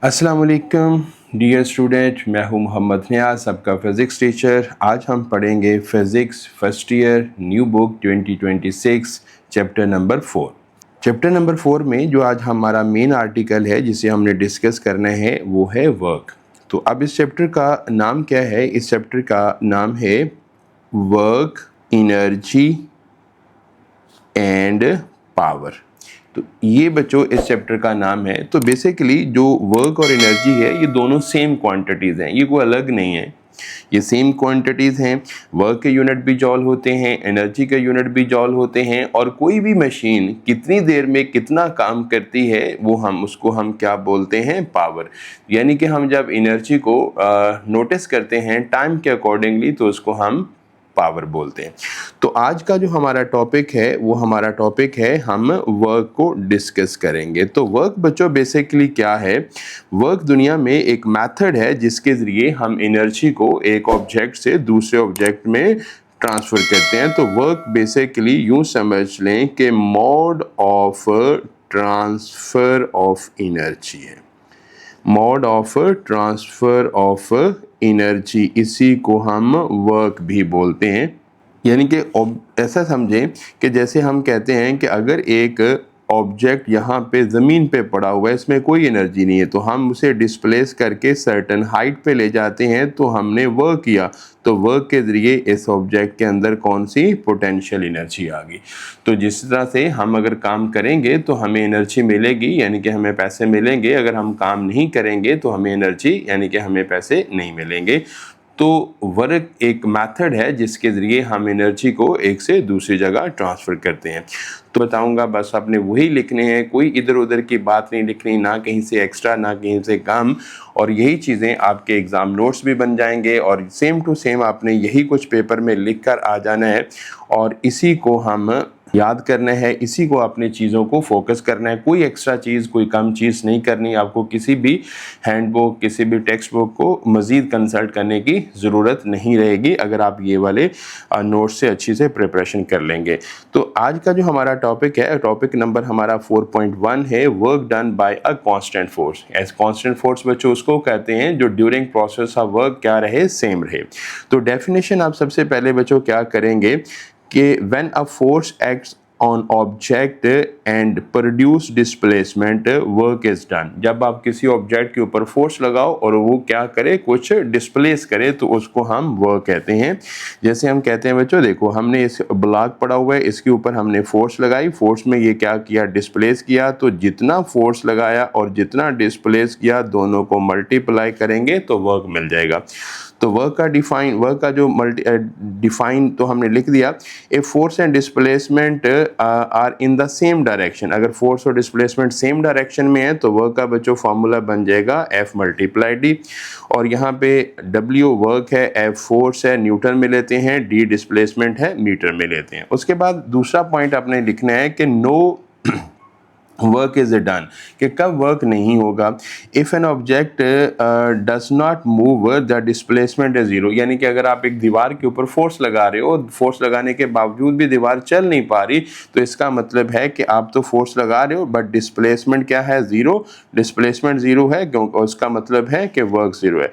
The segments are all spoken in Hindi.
अस्सलाम वालेकुम डियर स्टूडेंट, मैं हूं मोहम्मद नियाज़, सबका फ़िज़िक्स टीचर। आज हम पढ़ेंगे physics first year new book 2026 chapter number 4। Chapter number 4 में जो आज हमारा मेन आर्टिकल है जिसे हमने डिस्कस करना है वो है वर्क। तो अब इस चैप्टर का नाम क्या है? इस चैप्टर का नाम है वर्क, एनर्जी एंड पावर। तो ये बच्चों इस चैप्टर का नाम है। तो बेसिकली जो वर्क और एनर्जी है ये दोनों सेम क्वांटिटीज़ हैं, ये कोई अलग नहीं है, ये सेम क्वांटिटीज़ हैं। वर्क के यूनिट भी जॉल होते हैं, एनर्जी के यूनिट भी जॉल होते हैं, और कोई भी मशीन कितनी देर में कितना काम करती है वो हम क्या बोलते हैं? पावर। यानी कि हम जब एनर्जी को नोटिस करते हैं टाइम के अकॉर्डिंगली तो उसको हम पावर बोलते हैं। तो आज का जो हमारा टॉपिक है वो हमारा टॉपिक है, हम वर्क को डिस्कस करेंगे। तो वर्क बच्चों बेसिकली क्या है? वर्क दुनिया में एक मेथड है जिसके ज़रिए हम एनर्जी को एक ऑब्जेक्ट से दूसरे ऑब्जेक्ट में ट्रांसफ़र करते हैं। तो वर्क बेसिकली यूँ समझ लें कि mode of transfer of energy है, mode of transfer of energy, इसी को हम वर्क भी बोलते हैं। यानी कि ऐसा समझें कि जैसे हम कहते हैं कि अगर एक ऑब्जेक्ट यहाँ पे ज़मीन पे पड़ा हुआ है, इसमें कोई एनर्जी नहीं है, तो हम उसे डिस्प्लेस करके सर्टन हाइट पे ले जाते हैं, तो हमने वर्क किया। तो वर्क के ज़रिए इस ऑब्जेक्ट के अंदर कौन सी पोटेंशियल एनर्जी आ गई। तो जिस तरह से हम अगर काम करेंगे तो हमें एनर्जी मिलेगी, यानी कि हमें पैसे मिलेंगे। अगर हम काम नहीं करेंगे तो हमें एनर्जी यानी कि हमें पैसे नहीं मिलेंगे। तो वर्क एक मेथड है जिसके ज़रिए हम एनर्जी को एक से दूसरी जगह ट्रांसफ़र करते हैं। तो बताऊंगा, बस आपने वही लिखने हैं, कोई इधर उधर की बात नहीं लिखनी, ना कहीं से एक्स्ट्रा ना कहीं से कम। और यही चीज़ें आपके एग्ज़ाम नोट्स भी बन जाएंगे और सेम टू सेम आपने यही कुछ पेपर में लिख कर आ जाना है और इसी को हम याद करना है, इसी को अपनी चीज़ों को फोकस करना है। कोई एक्स्ट्रा चीज़, कोई कम चीज़ नहीं करनी। आपको किसी भी हैंडबुक, किसी भी टेक्स्ट बुक को मज़ीद कंसल्ट करने की ज़रूरत नहीं रहेगी अगर आप ये वाले नोट्स से अच्छी से प्रिपरेशन कर लेंगे। तो आज का जो हमारा टॉपिक है, टॉपिक नंबर हमारा 4.1 है, work done by a constant force. As constant force बच्चों उसको कहते हैं जो ड्यूरिंग प्रोसेस ऑफ वर्क क्या रहे, सेम रहे। तो डेफिनेशन आप सबसे पहले बच्चों क्या करेंगे कि when a force acts on object and produce displacement, work is done। जब आप किसी ऑब्जेक्ट के ऊपर फोर्स लगाओ और वो क्या करे, कुछ डिस्प्लेस करे, तो उसको हम वर्क कहते हैं। जैसे हम कहते हैं बच्चों, देखो हमने इस ब्लॉक पड़ा हुआ है, इसके ऊपर हमने फोर्स लगाई, फोर्स में ये क्या किया, डिस्प्लेस किया। तो जितना फोर्स लगाया और जितना डिस्प्लेस किया दोनों को मल्टीप्लाई करेंगे तो वर्क मिल जाएगा। तो वर्क का जो डिफाइन तो हमने लिख दिया। A force and displacement are in the same direction. अगर फोर्स और डिस्प्लेसमेंट सेम डायरेक्शन में है तो वर्क का बच्चों फॉर्मूला बन जाएगा F मल्टीप्लाई डी। और यहाँ पे W वर्क है, F फोर्स है, न्यूटन में लेते हैं, D डिस्प्लेसमेंट है, मीटर में लेते हैं। उसके बाद दूसरा पॉइंट आपने लिखना है कि नो वर्क इज डन, कि कब वर्क नहीं होगा। If an object does not move the displacement is zero. यानी कि अगर आप एक दीवार के ऊपर फोर्स लगा रहे हो, फोर्स लगाने के बावजूद भी दीवार चल नहीं पा रही, तो इसका मतलब है कि आप तो फोर्स लगा रहे हो बट डिस्प्लेसमेंट क्या है, जीरो। डिस्प्लेसमेंट जीरो है क्योंकि उसका मतलब है कि वर्क जीरो है।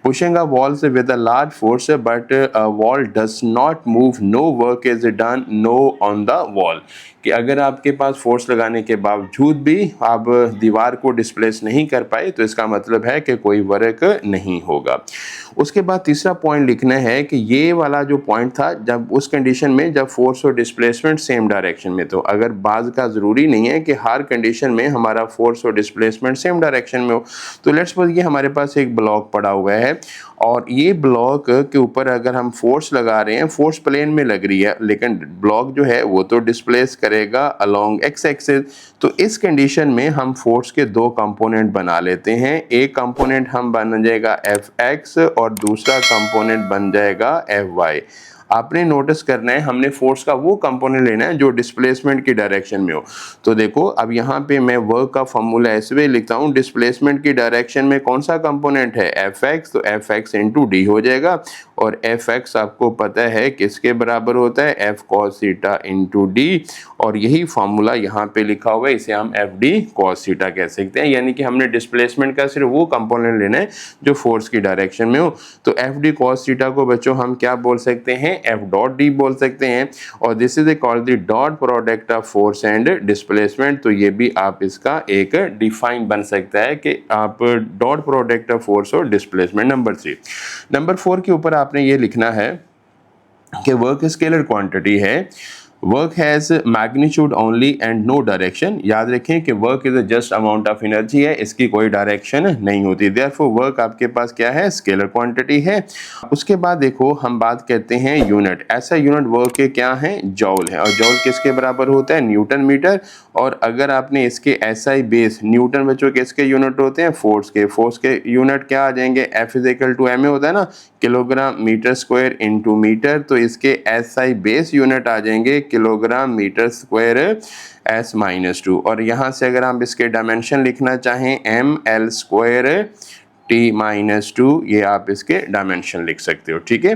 Pushing a wall with a large force but a wall does not move, no work is done, no on the wall। कि अगर आपके पास फोर्स लगाने के बावजूद भी आप दीवार को डिस्प्लेस नहीं कर पाए तो इसका मतलब है कि कोई वर्क नहीं होगा। उसके बाद तीसरा पॉइंट लिखना है कि ये वाला जो पॉइंट था जब उस कंडीशन में जब फोर्स और डिस्प्लेसमेंट सेम डायरेक्शन में। तो अगर बाज़ का ज़रूरी नहीं है कि हर कंडीशन में हमारा फोर्स और डिस्प्लेसमेंट सेम डायरेक्शन में हो। तो लेट्स सपोज ये हमारे पास एक ब्लॉक पड़ा हुआ है और ये ब्लॉक के ऊपर अगर हम फोर्स लगा रहे हैं, फोर्स प्लेन में लग रही है, लेकिन ब्लॉक जो है वो तो डिस्प्लेस करेगा अलोंग एक्स एक्सिस। तो इस कंडीशन में हम फोर्स के दो कंपोनेंट बना लेते हैं। एक कंपोनेंट हम बन जाएगा एफ एक्स और दूसरा कंपोनेंट बन जाएगा एफ वाई। आपने नोटिस करना है, हमने फोर्स का वो कंपोनेंट लेना है जो डिस्प्लेसमेंट की डायरेक्शन में हो। तो देखो अब यहाँ पे मैं वर्क का फॉर्मूला ऐसे भी लिखता हूँ, डिस्प्लेसमेंट की डायरेक्शन में कौन सा कंपोनेंट है, Fx, तो Fx इंटू डी हो जाएगा, और Fx आपको पता है किसके बराबर होता है, F cos theta into D, और यही फॉर्मूला यहाँ पे लिखा हुआ है, इसे हम FD cos थीटा कह सकते हैं। यानी कि हमने डिस्प्लेसमेंट का सिर्फ वो कंपोनेंट लेना है जो फोर्स की डायरेक्शन में हो। तो FD cos थीटा को बच्चों हम क्या बोल सकते हैं, F डॉट डी बोल सकते हैं, और this is called the dot product of force and displacement. तो ये भी आप इसका एक डिफाइन बन सकता है कि आप डॉट प्रोडक्ट ऑफ फोर्स और डिस्प्लेसमेंट। नंबर 3, नंबर 4 के ऊपर आपने ये लिखना है कि वर्क स्केलर क्वांटिटी है, work has magnitude only and no direction. याद रखें कि work is just amount of energy है, इसकी कोई डायरेक्शन नहीं होती, देयरफॉर वर्क आपके पास क्या है, स्केलर क्वांटिटी है। उसके बाद देखो हम बात करते हैं यूनिट। ऐसा यूनिट वर्क के क्या है, जॉल है, और जॉल किसके बराबर होता है, न्यूटन मीटर। और अगर आपने इसके SI बेस, न्यूटन बच्चों किसके यूनिट होते हैं, फोर्स के। फोर्स के यूनिट क्या आ जाएंगे, F is equal to MA होता है ना, kilogram metre square into metre. तो इसके SI बेस यूनिट आ जाएंगे किलोग्राम मीटर स्क्वायर S-2। और यहाँ से अगर हम इसके डायमेंशन लिखना चाहें, ML स्क्वायर T-2, ये आप इसके डायमेंशन लिख सकते हो, ठीक है।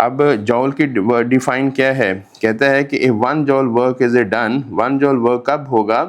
अब जॉल की डिफाइन क्या है, कहता है कि 1 joule work is a done, 1 joule work कब होगा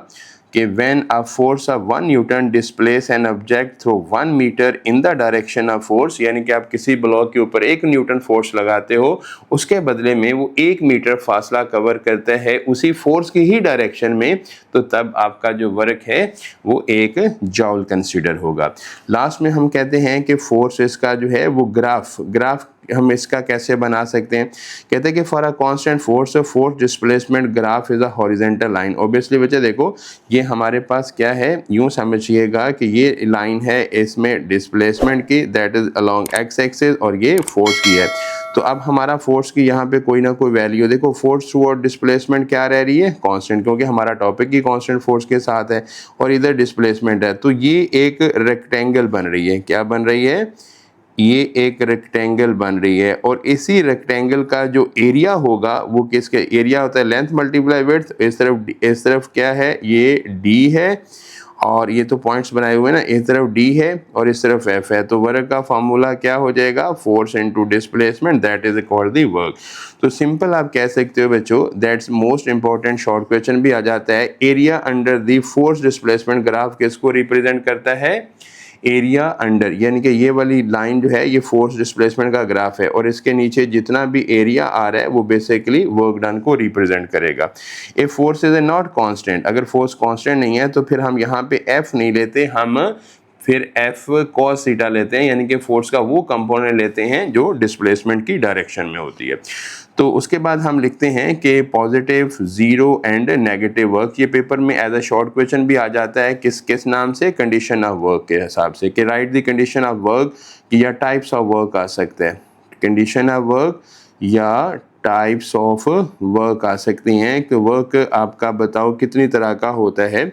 कि when a force of 1 newton displace an object through 1 metre in the direction of force। यानी कि आप किसी ब्लॉक के ऊपर 1 न्यूटन फोर्स लगाते हो, उसके बदले में वो 1 मीटर फासला कवर करता है उसी फोर्स की ही डायरेक्शन में, तो तब आपका जो वर्क है वो 1 जॉल कंसीडर होगा। लास्ट में हम कहते हैं कि फोर्स इसका जो है वो ग्राफ हम इसका कैसे बना सकते हैं, कहते हैं कि for a constant force displacement graph is a horizontal line. Obviously बच्चे देखो ये हमारे पास क्या है, यूं समझिएगा कि ये लाइन है इसमें डिस्प्लेसमेंट की, that is along x axis, और ये फोर्स की है। तो अब हमारा फोर्स की यहाँ पे कोई ना कोई वैल्यू, देखो फोर्स थ्रूआउट डिस्प्लेसमेंट क्या रह रही है, कांस्टेंट, क्योंकि हमारा टॉपिक ही कांस्टेंट फोर्स के साथ है, और इधर डिस्प्लेसमेंट है। तो ये एक रेक्टेंगल बन रही है, क्या बन रही है, ये एक रेक्टेंगल बन रही है, और इसी रेक्टेंगल का जो एरिया होगा वो किसके, एरिया होता है लेंथ मल्टीप्लाई विड्थ। इस तरफ क्या है, ये D है, और ये तो पॉइंट्स बनाए हुए हैं ना, इस तरफ D है और इस तरफ F है। तो वर्क का फार्मूला क्या हो जाएगा, force into displacement, that is called the work. तो सिंपल आप कह सकते हो बच्चों, that's most important short question भी आ जाता है, area under the force displacement graph किसको रिप्रेजेंट करता है, एरिया अंडर, यानी कि ये वाली लाइन जो है ये फोर्स डिस्प्लेसमेंट का ग्राफ है, और इसके नीचे जितना भी एरिया आ रहा है वो बेसिकली वर्क डन को रिप्रेजेंट करेगा। If force is not constant, अगर फोर्स कांस्टेंट नहीं है तो फिर हम यहाँ पे F नहीं लेते, हम फिर F cos थीटा लेते हैं, यानी कि फोर्स का वो कंपोनेंट लेते हैं जो डिस्प्लेसमेंट की डायरेक्शन में होती है। तो उसके बाद हम लिखते हैं कि positive, zero and negative work, ये पेपर में एज अ शॉर्ट क्वेश्चन भी आ जाता है, किस किस नाम से, कंडीशन ऑफ वर्क के हिसाब से, कि right the condition of work, या टाइप्स ऑफ वर्क आ सकते हैं, कंडीशन ऑफ वर्क या टाइप्स ऑफ वर्क आ सकती हैं, कि वर्क आपका बताओ कितनी तरह का होता है।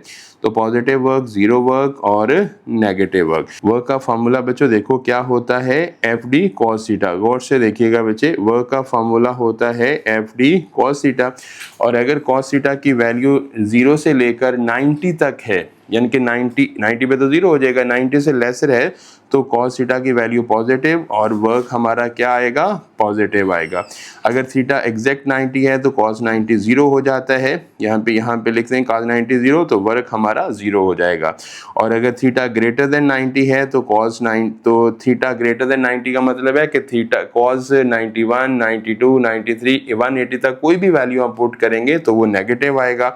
तो पॉजिटिव वर्क, जीरो वर्क और नेगेटिव वर्क। वर्क का फार्मूला बच्चों देखो क्या होता है, FD cos थीटा, गौर से देखिएगा बच्चे, वर्क का फार्मूला होता है FD cos थीटा, और अगर cos थीटा की वैल्यू 0 से लेकर 90 तक है, यानी कि 90 पे तो 0 हो जाएगा, 90 से लेसर है तो cos थीटा की वैल्यू पॉजिटिव और वर्क हमारा क्या आएगा, पॉजिटिव आएगा। अगर थीटा एग्जैक्ट 90 है तो cos 90 0 हो जाता है, यहाँ पे लिखते हैं cos 90 0, तो वर्क हमारा 0 हो जाएगा। और अगर थीटा ग्रेटर देन 90 है तो तो थीटा ग्रेटर देन 90 का मतलब है कि थीटा cos 91, 92, 93, 180 तक कोई भी वैल्यू आप पुट करेंगे तो वो नेगेटिव आएगा,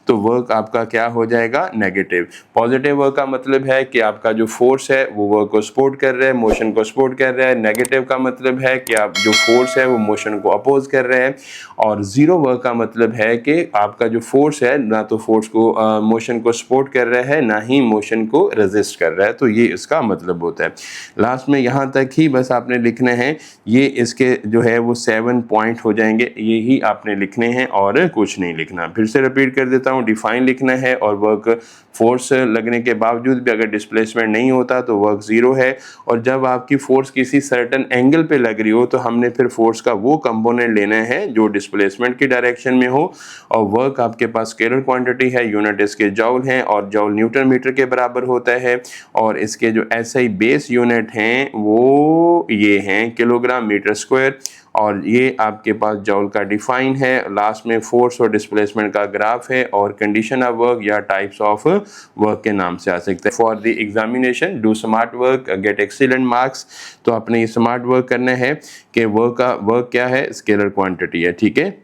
तो वर्क आपका क्या हो जाएगा, नेगेटिव। पॉजिटिव वर्क का मतलब है कि आपका जो फोर्स है वो वर्क को सपोर्ट कर रहा है, मोशन को सपोर्ट कर रहा है। नेगेटिव का मतलब है कि आप जो फोर्स है वो मोशन को अपोज कर रहे हैं। और जीरो वर्क का मतलब है कि आपका जो फोर्स है ना तो फोर्स को मोशन को सपोर्ट कर रहा है, ना ही मोशन को रेजिस्ट कर रहा है। तो ये इसका मतलब होता है। लास्ट में यहाँ तक ही बस आपने लिखने हैं, ये इसके जो है वो 7 पॉइंट हो जाएंगे, यही आपने लिखने हैं और कुछ नहीं लिखना। फिर से रिपीट कर देता हूँ, हूँ डिफाइन लिखना है, और वर्क फोर्स लगने के बावजूद भी अगर डिस्प्लेसमेंट नहीं होता तो वर्क ज़ीरो है। और जब आपकी फोर्स किसी सर्टेन एंगल पे लग रही हो तो हमने फिर फोर्स का वो कंपोनेंट लेना है जो डिस्प्लेसमेंट की डायरेक्शन में हो। और वर्क आपके पास स्केलर क्वांटिटी है, यूनिट इसके जॉल हैं, और जॉल न्यूटन मीटर के बराबर होता है। और इसके जो एसआई बेस यूनिट हैं वो ये हैं किलोग्राम मीटर स्क्वायर, और ये आपके पास जॉल का डिफाइन है। लास्ट में फोर्स और डिस्प्लेसमेंट का ग्राफ है, और कंडीशन ऑफ वर्क या टाइप्स ऑफ वर्क के नाम से आ सकता है। For the examination do smart work get excellent marks. तो आपने ये स्मार्ट वर्क करना है कि वर्क क्या है, स्केलर क्वांटिटी है, ठीक है।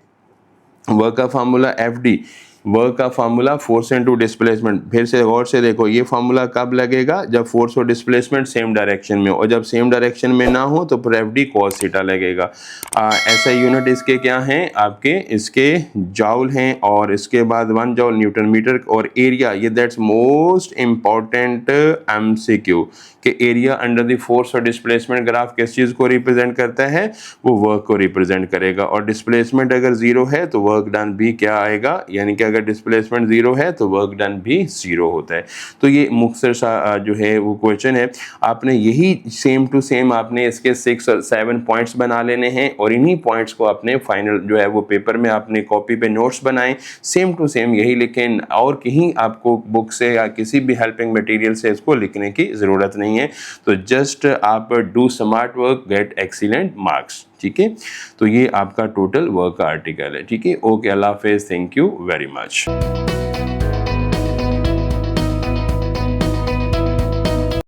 वर्क का फार्मूला एफ डी, वर्क का फार्मूला फोर्स इनटू डिस्प्लेसमेंट। फिर से गौर से देखो, ये फार्मूला कब लगेगा, जब फोर्स और डिस्प्लेसमेंट सेम डायरेक्शन में हो, और जब सेम डायरेक्शन में ना हो तो फिर एफ डी कॉस थीटा लगेगा। ऐसा यूनिट इसके क्या हैं आपके, इसके जॉल हैं, और इसके बाद 1 जॉल न्यूटन मीटर, और एरिया, ये दैट्स मोस्ट इम्पॉर्टेंट एमसीक्यू कि एरिया अंडर द फोर्स और डिस्प्लेसमेंट ग्राफ किस चीज़ को रिप्रेजेंट करता है, वो वर्क को रिप्रेजेंट करेगा। और डिस्प्लेसमेंट अगर जीरो है तो वर्क डन भी क्या आएगा, यानी कि अगर डिस्प्लेसमेंट जीरो है तो वर्क डन भी जीरो होता है। तो ये मुख्तसर सा जो है वो क्वेश्चन है। आपने यही सेम टू सेम आपने इसके 6 और 7 पॉइंट्स बना लेने हैं, और इन्हीं पॉइंट्स को अपने फाइनल जो है वो पेपर में आपने कॉपी पे नोट्स बनाएं, सेम टू सेम यही लिखें, और कहीं आपको बुक से या किसी भी हेल्पिंग मटेरियल से इसको लिखने की ज़रूरत नहीं है। तो जस्ट आप do smart work get excellent marks, ठीक है। तो ये आपका टोटल वर्क का आर्टिकल है, ठीक है। ओके, अल्लाह हाफिज़, थैंक यू वेरी मच।